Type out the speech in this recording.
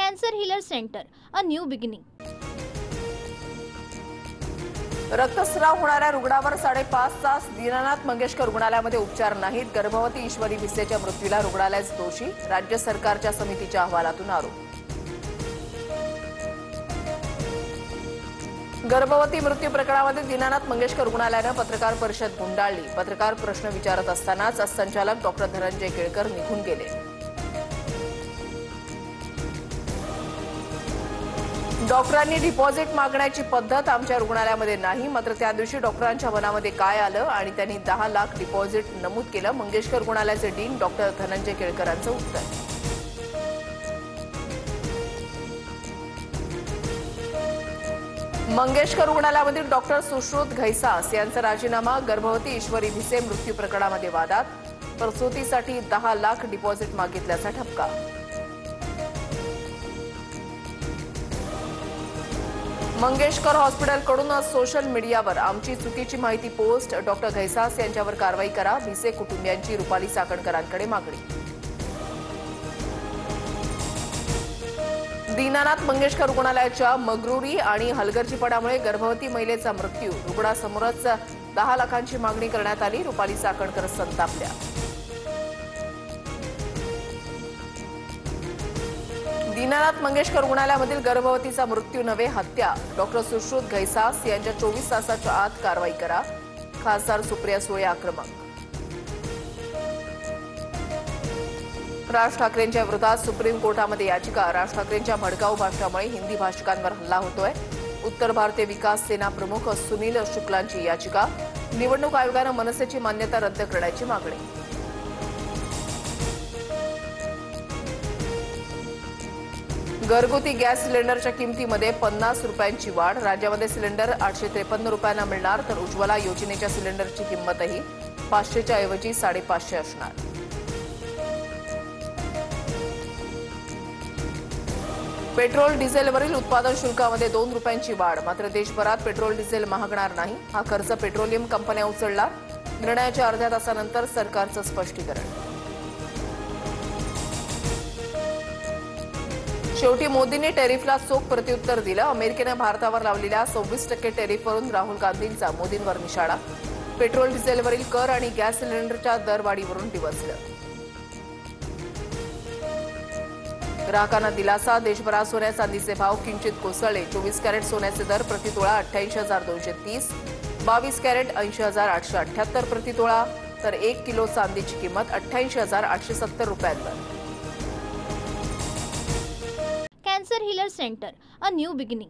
Cancer Healer Center, a new beginning. रक्तस्राव होणाऱ्या रुग्णावर 5.5 तास दीनानाथ मंगेशकर रुग्णालयामध्ये उपचार नाहीत. गर्भवती ईश्वरी भिसेच्या मृत्यूला रुग्णालयच दोषी. राज्य सरकारच्या समितीच्या अहवालातून आरोप. गर्भवती मृत्यू प्रकरणामध्ये दीनानाथ मंगेशकर रुग्णालयानं पत्रकार परिषद गुंडाळली. पत्रकार प्रश्न विचारत असतानाच संचालक डॉक्टर धनंजय केळकर निघून गेले. डॉक्टरांनी डिपॉझिट मागण्याची पद्धत आमच्या रुग्णालयामध्ये नाही. मात्र त्या दिवशी डॉक्टरांच्या मनामध्ये काय आलं आणि त्यांनी 10 लाख डिपॉझिट नमूद केलं. मंगेशकर रुग्णालयाचे डीन डॉक्टर धनंजय केळकरांचं उत्तर. मंगेशकर रुग्णालयामधील डॉक्टर सुश्रुत घैसास यांचा राजीनामा. गर्भवती ईश्वरी भिसे मृत्यू प्रकरणामध्ये वादात. प्रसूतीसाठी 10 लाख डिपॉझिट मागितल्याचा ठपका. मंगेशकर हॉस्पिटलकडून सोशल मीडियावर आमची चुकीची माहिती पोस्ट. डॉक्टर घैसास यांच्यावर कारवाई करा. भिसे कुटुंबियांची रुपाली चाकणकरांकडे मागणी. दीनानाथ मंगेशकर रुग्णालयाच्या मगरुरी आणि हलगर्जीपणामुळे गर्भवती महिलेचा मृत्यू. रुग्णासमोरच 10 लाखांची मागणी करण्यात आली. रुपाली चाकणकर संतापल्या. दीनानाथ मंगेशकर रुग्णालयामधील गर्भवतीचा मृत्यू नव्हे हत्या. डॉक्टर सुश्रुत घैसास यांच्या 24 तासाच्या आत कारवाई करा. खासदार सुप्रिया सुळे आक्रमक. राज ठाकरेंच्या विरोधात सुप्रीम कोर्टामध्ये याचिका. राज ठाकरेंच्या भडकाऊ भाषणामुळे हिंदी भाषिकांवर हल्ला होतोय. उत्तर भारतीय विकास सेना प्रमुख सुनील शुक्लांची याचिका. निवडणूक आयोगानं मनसेची मान्यता रद्द करण्याची मागणी. घरगुती गॅस सिलेंडरच्या किमतीमध्ये 50 रुपयांची वाढ. राज्यामध्ये सिलेंडर 853 रुपयांना मिळणार, तर उज्ज्वला योजनेच्या सिलेंडरची किंमतही 500च्या ऐवजी 550 असणार. पेट्रोल डिझेलवरील उत्पादन शुल्कामध्ये 2 रुपयांची वाढ. मात्र देशभरात पेट्रोल डिझेल महागणार नाही. हा खर्च पेट्रोलियम कंपन्या उचलणार. निर्णयाच्या अर्ध्या तासानंतर सरकारचं स्पष्टीकरण. शेवटी मोदींनी टेरिफला चोख प्रत्युत्तर दिलं. अमेरिकेनं भारतावर लावलेल्या 26% टेरिफवरून राहुल गांधींचा मोदींवर निशाणा. पेट्रोल डिझेलवरील कर आणि गॅस सिलेंडरच्या दरवाढीवरून डिवचलं. ग्राहकांना दिलासा. देशभरात सोन्या चांदीचे भाव किंचित कोसळले. 24 कॅरेट सोन्याचे दर प्रतितोळा 88,230, 22 कॅरेट 80,878 प्रतितोळा, तर 1 किलो चांदीची किंमत 88,870 रुपयांवर. Cancer Healer Center, a new beginning.